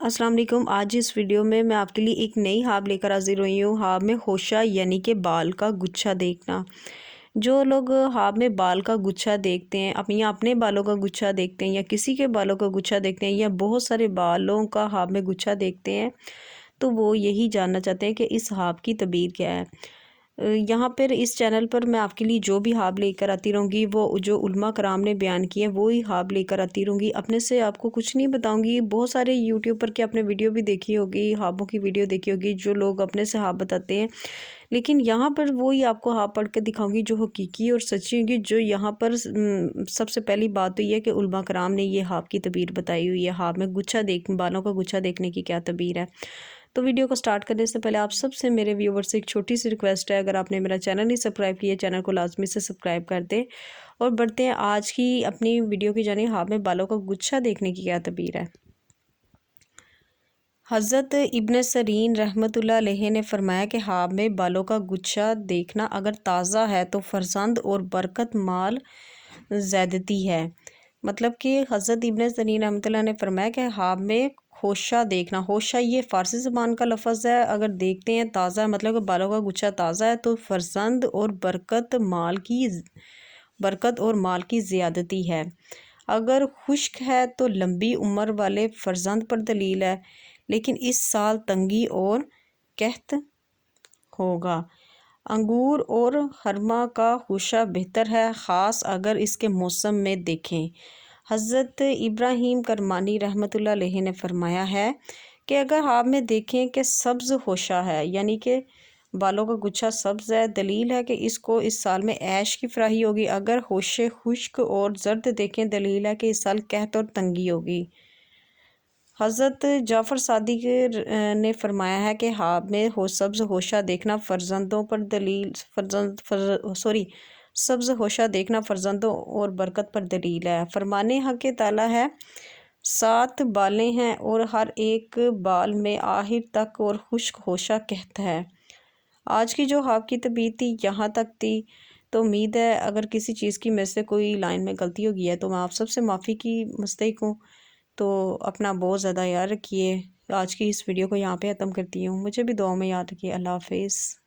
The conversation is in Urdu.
السلام علیکم۔ آج اس ویڈیو میں آپ کے لیے ایک نئی ہاب لے کر حاضر ہوئی ہوں۔ ہاب میں خوشہ یعنی کہ بال کا گچھا دیکھنا۔ جو لوگ ہاب میں بال کا گچھا دیکھتے ہیں، یا اپنے بالوں کا گچھا دیکھتے ہیں، یا کسی کے بالوں کا گچھا دیکھتے ہیں، یا بہت سارے بالوں کا ہاب میں گچھا دیکھتے ہیں، تو وہ یہی جاننا چاہتے ہیں کہ اس ہاب کی تعبیر کیا ہے۔ یہاں پر اس چینل پر میں آپ کے لیے جو بھی ہاب لے کر آتی رہوں گی، وہ جو علماء کرام نے بیان کیے وہی ہاب لے کر آتی رہوں گی۔ اپنے سے آپ کو کچھ نہیں بتاؤں گی۔ بہت سارے یوٹیوب پر کے اپنے ویڈیو بھی دیکھی ہوگی، ہابوں کی ویڈیو دیکھی ہوگی، جو لوگ اپنے سے ہاب بتاتے ہیں، لیکن یہاں پر وہی آپ کو ہاب پڑھ کے دکھاؤں گی جو حقیقی اور سچی ہوگی۔ جو یہاں پر سب سے پہلی بات تو یہ ہے کہ علماء کرام نے یہ ہاب کی تعبیر بتائی ہوئی ہے۔ ہاب میں بالوں کا گچھا دیکھنے کی کیا تعبیر ہے۔ تو ویڈیو کو سٹارٹ کرنے سے پہلے آپ سب سے میرے ویور سے ایک چھوٹی سی ریکویسٹ ہے، اگر آپ نے میرا چینل نہیں سبسکرائب کیا، چینل کو لازمی سے سبسکرائب کر دیں اور بڑھتے ہیں آج کی اپنی ویڈیو کی جانب۔ ہاب میں بالوں کا گچھا دیکھنے کی کیا تعبیر ہے۔ حضرت ابن سیرین رحمۃ اللہ علیہ نے فرمایا کہ ہاب میں بالوں کا گچھا دیکھنا اگر تازہ ہے تو فرزند اور برکت مال زیادتی ہے۔ مطلب کہ حضرت ابن سیرین رحمۃ اللہ نے فرمایا کہ ہاب میں خوشہ دیکھنا، خوشہ یہ فارسی زبان کا لفظ ہے، اگر دیکھتے ہیں تازہ ہے، مطلب کہ بالوں کا گچھا تازہ ہے تو فرزند اور برکت اور مال کی زیادتی ہے۔ اگر خشک ہے تو لمبی عمر والے فرزند پر دلیل ہے، لیکن اس سال تنگی اور قحط ہوگا۔ انگور اور خرما کا خوشہ بہتر ہے، خاص اگر اس کے موسم میں دیکھیں۔ حضرت ابراہیم کرمانی رحمۃ اللہ علیہ نے فرمایا ہے کہ اگر ہاب میں دیکھیں کہ سبز خوشہ ہے، یعنی کہ بالوں کا گچھا سبز ہے، دلیل ہے کہ اس کو اس سال میں عیش کی فراہی ہوگی۔ اگر خوشے خشک اور زرد دیکھیں، دلیل ہے کہ اس سال قحط اور تنگی ہوگی۔ حضرت جعفر صادق نے فرمایا ہے کہ ہاب میں سبز خوشہ دیکھنا سبز خوشہ دیکھنا فرزندوں اور برکت پر دلیل ہے۔ فرمانے حق تعالی ہے، 7 بالیں ہیں اور ہر ایک بال میں آخر تک اور خشک خوشہ قحط ہے۔ آج کی جو ہاب کی تعبیر تھی یہاں تک تھی، تو امید ہے اگر کسی چیز کی میں سے کوئی لائن میں غلطی ہو گئی ہے تو میں آپ سب سے معافی کی مستحق ہوں۔ تو اپنا بہت زیادہ یاد رکھیے۔ آج کی اس ویڈیو کو یہاں پہ ختم کرتی ہوں۔ مجھے بھی دعاؤں میں یاد رکھیے۔ اللہ حافظ۔